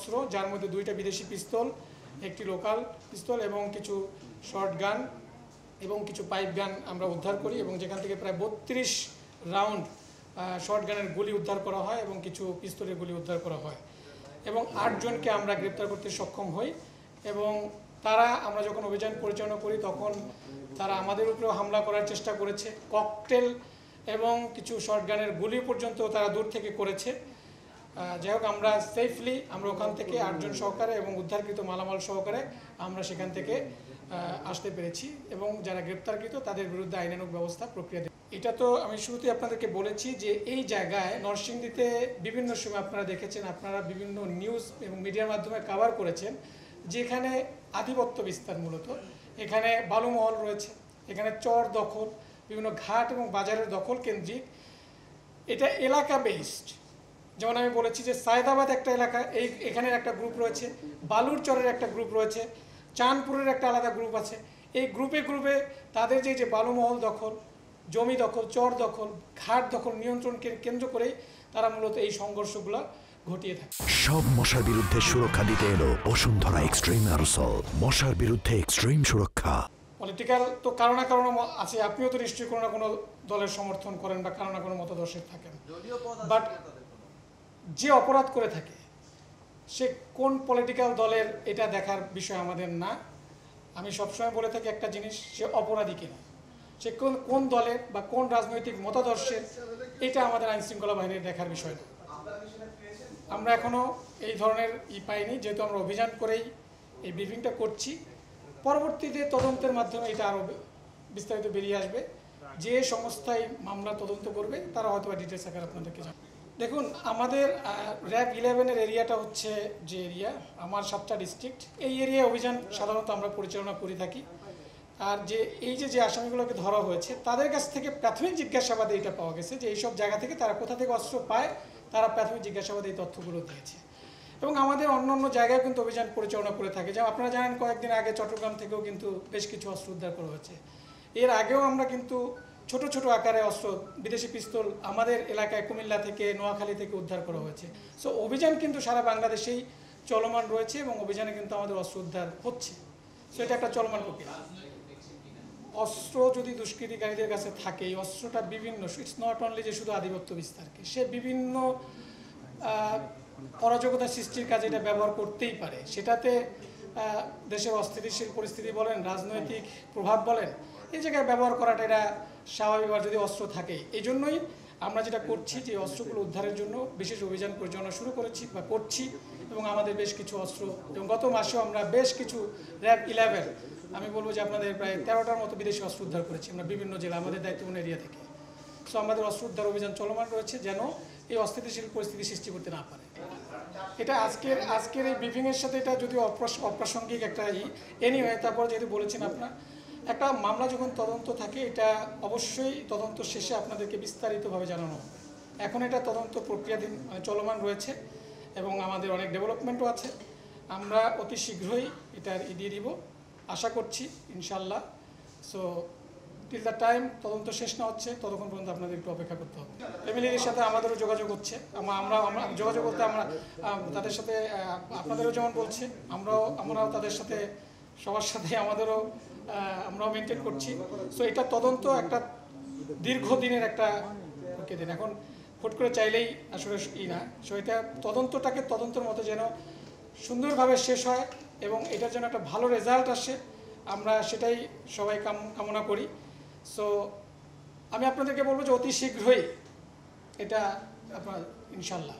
অস্ত্র, যার মধ্যে 2টা বিদেশি পিস্তল, একটি লোকাল পিস্তল এবং কিছু শর্ট গান এবং কিছু পাইপ গান আমরা উদ্ধার করি, এবং যেখান থেকে প্রায় 32 রাউন্ড শর্ট গানের গুলি উদ্ধার করা হয় এবং কিছু পিস্তলের গুলি উদ্ধার করা হয়, এবং 8 জনকে আমরা গ্রেপ্তার করতে সক্ষম হই। এবং তারা, আমরা যখন অভিযান পরিচালনা করি তখন তারা আমাদের উপরেও হামলা করার চেষ্টা করেছে, ককটেল এবং কিছু শর্ট গানের গুলি পর্যন্ত তারা দূর থেকে করেছে। যাই হোক, আমরা সেফলি আমরা ওখান থেকে 8 জন সহকারে এবং উদ্ধারকৃত মালামাল সহকারে আমরা সেখান থেকে আসতে পেরেছি, এবং যারা গ্রেপ্তারকৃত তাদের বিরুদ্ধে আইনানুগ ব্যবস্থা প্রক্রিয়া। এটা তো আমি শুরুতেই আপনাদেরকে বলেছি যে এই জায়গায় নরসিংদীতে বিভিন্ন সময় আপনারা দেখেছেন, আপনারা বিভিন্ন নিউজ এবং মিডিয়ার মাধ্যমে কভার করেছেন, যেখানে আধিপত্য বিস্তার, মূলত এখানে বালুমহল রয়েছে, এখানে চর দখল, বিভিন্ন ঘাট এবং বাজারের দখল কেন্দ্রিক, এটা এলাকা বেসড। যেমন আমি বলেছি যে সায়দাবাদ একটা এলাকা, এখানের একটা গ্রুপ রয়েছে, বালুর চরের একটা গ্রুপ রয়েছে, চাঁদপুরের একটা আলাদা গ্রুপ আছে। এই গ্রুপে তাদের যে বালুমহল দখল, জমি দখল, চর দখল, ঘাট দখল নিয়ন্ত্রণকে কেন্দ্র করেই তারা মূলত এই সংঘর্ষগুলো ঘটিয়ে থাকে। সব মশার বিরুদ্ধে সুরক্ষা দিতে এলো বসুন্ধরা এক্সট্রিম অ্যারোসল, মশার বিরুদ্ধে এক্সট্রিম সুরক্ষা। পলিটিক্যাল তো কারো না কারো আছে, আপনিও তো নিশ্চয়ই কোনো না কোনো দলের সমর্থন করেন বা কারো না কোনো মতাদর্শে থাকেন, বাট যে অপরাধ করে থাকে সে কোন পলিটিক্যাল দলের এটা দেখার বিষয় আমাদের না। আমি সবসময় বলে থাকি একটা জিনিস, সে অপরাধী কিনা, সে কোন দলের বা কোন রাজনৈতিক মতাদর্শের, এটা আমাদের আইনশৃঙ্খলা বাহিনীর দেখার বিষয় না। আমরা এখনও এই ধরনের পাইনি, যেহেতু আমরা অভিযান করেই এই ব্রিফিংটা করছি। পরবর্তীতে তদন্তের মাধ্যমে এটা আরও বিস্তারিত বেরিয়ে আসবে। যে সংস্থায় মামলা তদন্ত করবে তারা হয়তো ডিটেলস আকারে আপনাদেরকে জানাবে। দেখুন, আমাদের র্যাব 11-এর এরিয়াটা হচ্ছে যে এরিয়া, আমার 7টা ডিস্ট্রিক্ট, এই এরিয়ায় অভিযান সাধারণত আমরা পরিচালনা করে থাকি। আর যে আসামিগুলোকে ধরা হয়েছে তাদের কাছ থেকে প্রাথমিক জিজ্ঞাসাবাদে এটা পাওয়া গেছে যে এইসব জায়গা থেকে তারা কোথা থেকে অস্ত্র পায়, তারা প্রাথমিক জিজ্ঞাসাবাদে এই তথ্যগুলো দিয়েছে। এবং আমাদের অন্য জায়গায় কিন্তু অভিযান পরিচালনা করে থাকে, যেমন আপনারা জানেন কয়েকদিন আগে চট্টগ্রাম থেকেও কিন্তু বেশ কিছু অস্ত্র উদ্ধার করা হয়েছে। এর আগেও আমরা কিন্তু ছোট ছোট আকারে অস্ত্র, বিদেশি পিস্তল আমাদের এলাকায় কুমিল্লা থেকে, নোয়াখালী থেকে উদ্ধার করা হয়েছে। সো অভিযান কিন্তু সারা বাংলাদেশেই চলমান রয়েছে এবং অভিযানে কিন্তু আমাদের অস্ত্র উদ্ধার হচ্ছে। সো এটা একটা চলমান প্রক্রিয়া। অস্ত্র যদি দুষ্কৃতিকারীদের কাছে থাকে, এই অস্ত্রটা বিভিন্ন, ইটস নট অনলি যে শুধু আধিপত্য বিস্তারকে, সে বিভিন্ন অরাজকতা সৃষ্টির কাজে এটা ব্যবহার করতেই পারে। সেটাতে দেশের অস্থিতিশীল পরিস্থিতি বলেন, রাজনৈতিক প্রভাব বলেন, এই জায়গায় ব্যবহার করাটা এটা স্বাভাবিক, যদি অস্ত্র থাকে। এই জন্যই আমরা যেটা করছি যে অস্ত্রগুলো উদ্ধারের জন্য বিশেষ অভিযান পরিচালনা শুরু করেছি বা করছি, এবং আমাদের বেশ কিছু অস্ত্র, এবং গত মাসেও আমরা বেশ কিছু র্যাব 11, আমি বলবো যে আপনাদের প্রায় 13টার মতো বিদেশি অস্ত্র উদ্ধার করেছি আমরা বিভিন্ন জেলা, আমাদের দায়িত্বপূর্ণ এরিয়া থেকে। সো আমাদের অস্ত্র উদ্ধার অভিযান চলমান রয়েছে, যেন এই অস্থিতিশীল পরিস্থিতি সৃষ্টি করতে না পারে। এটা আজকের এই ব্রিফিংয়ের সাথে এটা যদি অপ্রাসঙ্গিক একটা এনিওয়ে, তারপর যেহেতু বলেছেন আপনার, একটা মামলা যখন তদন্ত থাকে, এটা অবশ্যই তদন্ত শেষে আপনাদেরকে বিস্তারিতভাবে জানানো হবে। এখন এটা তদন্ত প্রক্রিয়াধীন, চলমান রয়েছে, এবং আমাদের অনেক ডেভেলপমেন্টও আছে। আমরা অতি শীঘ্রই এটার দিয়ে দিব আশা করছি ইনশাল্লাহ। সো টিল দ্য টাইম তদন্ত শেষ না হচ্ছে ততক্ষণ পর্যন্ত আপনাদের একটু অপেক্ষা করতে হবে। ফ্যামিলির সাথে আমাদেরও যোগাযোগ হচ্ছে, আমরা যোগাযোগ করতে আমরা তাদের সাথে, আপনাদেরও যেমন বলছে, আমরাও তাদের সাথে, সবার সাথে আমরাও মেনটেন করছি। সো এটা তদন্ত একটা দীর্ঘদিনের একটা প্রক্রিয়া। এখন হুট করে চাইলেই আসলে না। সো এটা তদন্তটাকে তদন্তের মতো যেন সুন্দরভাবে শেষ হয় এবং এটার জন্য একটা ভালো রেজাল্ট আসে, আমরা সেটাই সবাই কামনা করি। সো আমি আপনাদেরকে বলবো যে অতি শীঘ্রই এটা আপনার ইনশাল্লাহ